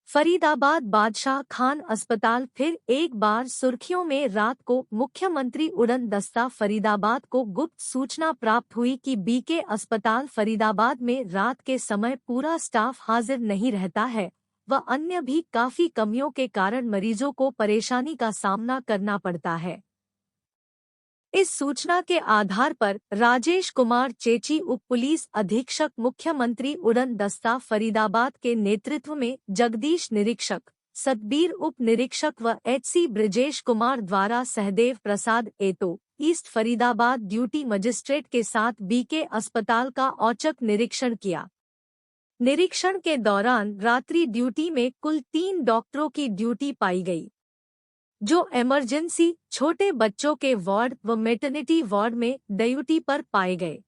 फरीदाबाद बादशाह खान अस्पताल फिर एक बार सुर्खियों में। रात को मुख्यमंत्री उड़न दस्ता फरीदाबाद को गुप्त सूचना प्राप्त हुई कि बीके अस्पताल फरीदाबाद में रात के समय पूरा स्टाफ हाजिर नहीं रहता है व अन्य भी काफी कमियों के कारण मरीजों को परेशानी का सामना करना पड़ता है। इस सूचना के आधार पर राजेश कुमार चेची उप पुलिस अधीक्षक मुख्यमंत्री उड़न दस्ता फरीदाबाद के नेतृत्व में जगदीश निरीक्षक, सतबीर उप निरीक्षक व एचसी ब्रजेश कुमार द्वारा सहदेव प्रसाद एतो ईस्ट फरीदाबाद ड्यूटी मजिस्ट्रेट के साथ बीके अस्पताल का औचक निरीक्षण किया। निरीक्षण के दौरान रात्रि ड्यूटी में कुल 3 डॉक्टरों की ड्यूटी पाई गई, जो इमरजेंसी, छोटे बच्चों के वार्ड व मैटरनिटी वार्ड में ड्यूटी पर पाए गए।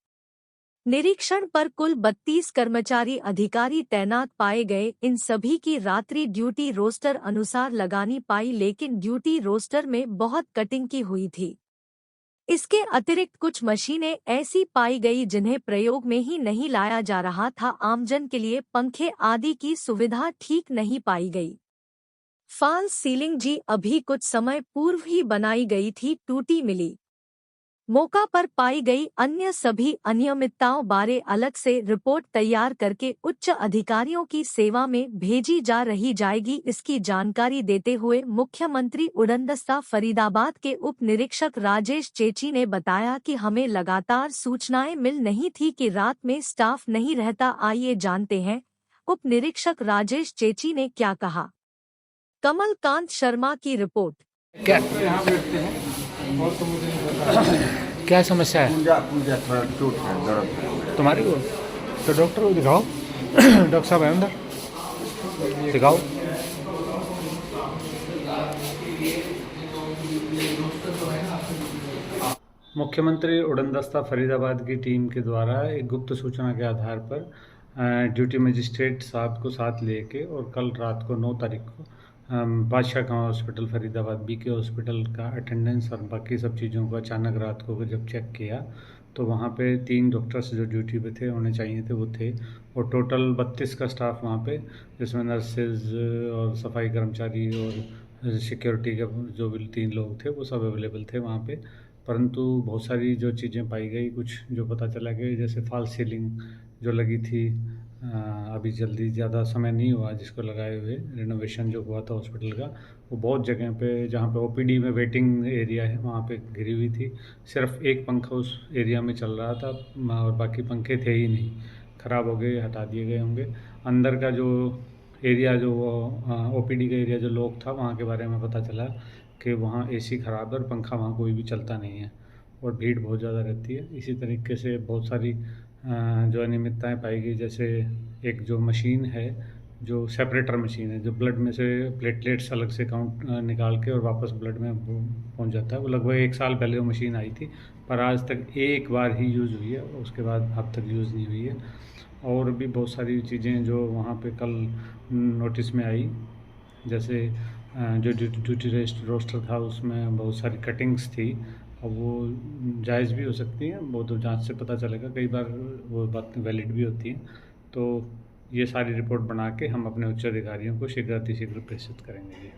निरीक्षण पर कुल 32 कर्मचारी अधिकारी तैनात पाए गए। इन सभी की रात्रि ड्यूटी रोस्टर अनुसार लगानी पाई, लेकिन ड्यूटी रोस्टर में बहुत कटिंग की हुई थी। इसके अतिरिक्त कुछ मशीनें ऐसी पाई गई जिन्हें प्रयोग में ही नहीं लाया जा रहा था। आमजन के लिए पंखे आदि की सुविधा ठीक नहीं पाई गई। फॉल्स सीलिंग जी अभी कुछ समय पूर्व ही बनाई गई थी, टूटी मिली। मौका पर पाई गई अन्य सभी अनियमितताओं बारे अलग से रिपोर्ट तैयार करके उच्च अधिकारियों की सेवा में भेजी जा रही जाएगी। इसकी जानकारी देते हुए मुख्यमंत्री उड़न दस्ता फरीदाबाद के उप निरीक्षक राजेश चेची ने बताया कि हमें लगातार सूचनाएं मिल नहीं थी कि रात में स्टाफ नहीं रहता। आइए जानते हैं उप निरीक्षक राजेश चेची ने क्या कहा। कमलकांत शर्मा की रिपोर्ट। क्या समस्या है? थोड़ा चोट है, दर्द है तुम्हारी को? तो डॉक्टर को दिखाओ। डॉक्टर साहब है अंदर, दिखाओ। मुख्यमंत्री उड़न दस्ता फरीदाबाद की टीम के द्वारा एक गुप्त सूचना के आधार पर ड्यूटी मजिस्ट्रेट साहब को साथ लेके और कल रात को 9 तारीख को Badshah Khan hospital Faridabad BK hospital का अटेंडेंस और बाकी सब चीज़ों को अचानक रात को जब चेक किया तो वहाँ पे 3 डॉक्टर्स जो ड्यूटी पे थे, होने चाहिए थे, वो थे। और टोटल 32 का स्टाफ वहाँ पे, जिसमें नर्सेज और सफाई कर्मचारी और सिक्योरिटी के जो भी 3 लोग थे, वो सब अवेलेबल थे वहाँ पे। परंतु बहुत सारी जो चीज़ें पाई गई, कुछ जो पता चला कि जैसे फॉल्स सीलिंग जो लगी थी, अभी जल्दी ज़्यादा समय नहीं हुआ जिसको लगाए हुए, रिनोवेशन जो हुआ था हॉस्पिटल का, वो बहुत जगह पे जहाँ पे ओपीडी में वेटिंग एरिया है वहाँ पे गिरी हुई थी। सिर्फ एक पंखा उस एरिया में चल रहा था और बाकी पंखे थे ही नहीं, ख़राब हो गए, हटा दिए गए होंगे। अंदर का जो एरिया, जो ओपीडी का एरिया जो लॉक था, वहाँ के बारे में पता चला कि वहाँ एसी ख़राब है और पंखा वहाँ कोई भी चलता नहीं है और भीड़ बहुत ज़्यादा रहती है। इसी तरीके से बहुत सारी जो अनियमितताएँ पाई गई, जैसे एक जो मशीन है, जो सेपरेटर मशीन है, जो ब्लड में से प्लेटलेट्स अलग से काउंट निकाल के और वापस ब्लड में पहुंच जाता है, वो लगभग 1 साल पहले वो मशीन आई थी, पर आज तक एक बार ही यूज़ हुई है, उसके बाद अब तक यूज़ नहीं हुई है। और भी बहुत सारी चीज़ें जो वहाँ पे कल नोटिस में आई, जैसे जो ड्यूटी रोस्टर था उसमें बहुत सारी कटिंग्स थी। अब वो जायज़ भी हो सकती हैं, वो तो जांच से पता चलेगा, कई बार वो बात वैलिड भी होती हैं। तो ये सारी रिपोर्ट बना के हम अपने उच्च अधिकारियों को शीघ्र अतिशीघ्र प्रेषित करेंगे जी।